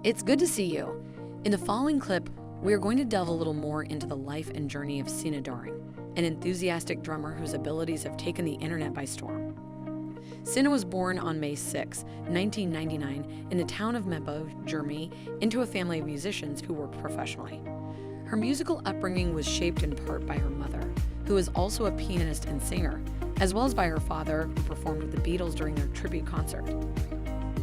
It's good to see you. In the following clip, we are going to delve a little more into the life and journey of Sina Drums, an enthusiastic drummer whose abilities have taken the internet by storm. Sina was born on May 6, 1999, in the town of Mebo, Germany, into a family of musicians who worked professionally. Her musical upbringing was shaped in part by her mother, who is also a pianist and singer, as well as by her father, who performed with the Beatles during their tribute concert.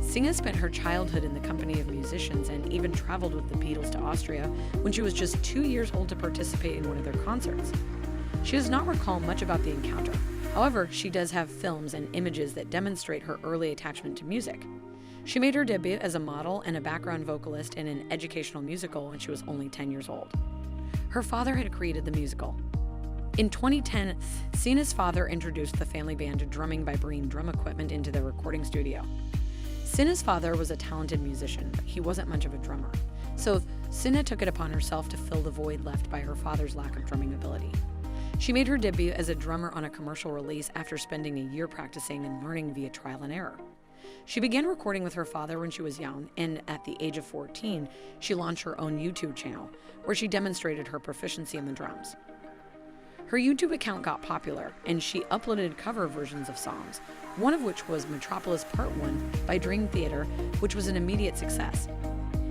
Sina spent her childhood in the company of musicians and even traveled with the Beatles to Austria when she was just 2 years old to participate in one of their concerts. She does not recall much about the encounter. However, she does have films and images that demonstrate her early attachment to music. She made her debut as a model and a background vocalist in an educational musical when she was only 10 years old. Her father had created the musical. In 2010, Sina's father introduced the family band to drumming by bringing drum equipment into their recording studio. Sina's father was a talented musician, but he wasn't much of a drummer, so Sina took it upon herself to fill the void left by her father's lack of drumming ability. She made her debut as a drummer on a commercial release after spending a year practicing and learning via trial and error. She began recording with her father when she was young, and at the age of 14, she launched her own YouTube channel, where she demonstrated her proficiency in the drums. Her YouTube account got popular, and she uploaded cover versions of songs, one of which was Metropolis Part 1 by Dream Theater, which was an immediate success.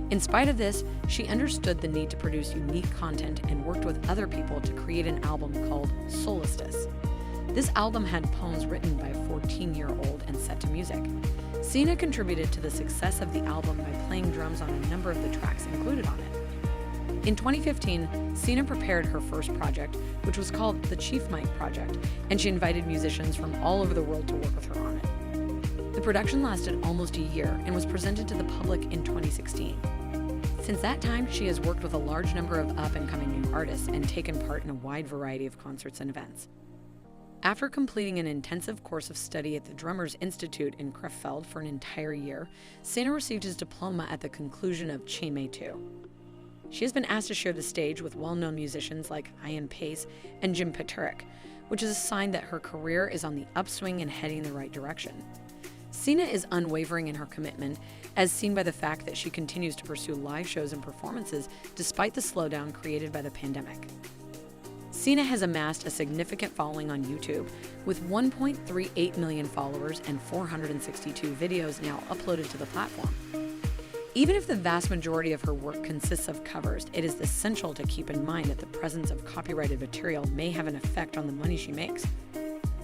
In spite of this, she understood the need to produce unique content and worked with other people to create an album called Solstice. This album had poems written by a 14-year-old and set to music. Sina contributed to the success of the album by playing drums on a number of the tracks included on it. In 2015, Sina prepared her first project, which was called the Chief Mike Project, and she invited musicians from all over the world to work with her on it. The production lasted almost a year and was presented to the public in 2016. Since that time, she has worked with a large number of up-and-coming new artists and taken part in a wide variety of concerts and events. After completing an intensive course of study at the Drummers Institute in Krefeld for an entire year, Sina received his diploma at the conclusion of Chime 2. She has been asked to share the stage with well-known musicians like Ian Pace and Jim Peturik, which is a sign that her career is on the upswing and heading in the right direction. Sina is unwavering in her commitment, as seen by the fact that she continues to pursue live shows and performances despite the slowdown created by the pandemic. Sina has amassed a significant following on YouTube, with 1.38 million followers and 462 videos now uploaded to the platform. Even if the vast majority of her work consists of covers, it is essential to keep in mind that the presence of copyrighted material may have an effect on the money she makes.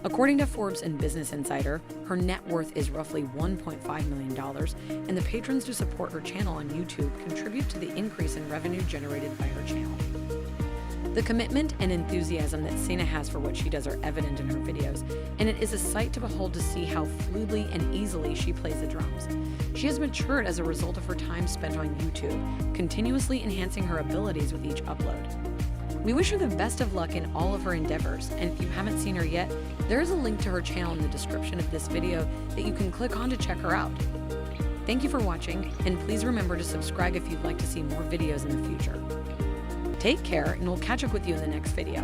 According to Forbes and Business Insider, her net worth is roughly $1.5 million, and the patrons who support her channel on YouTube contribute to the increase in revenue generated by her channel. The commitment and enthusiasm that Sina has for what she does are evident in her videos, and it is a sight to behold to see how fluidly and easily she plays the drums. She has matured as a result of her time spent on YouTube, continuously enhancing her abilities with each upload. We wish her the best of luck in all of her endeavors, and if you haven't seen her yet, there is a link to her channel in the description of this video that you can click on to check her out. Thank you for watching, and please remember to subscribe if you'd like to see more videos in the future. Take care, and we'll catch up with you in the next video.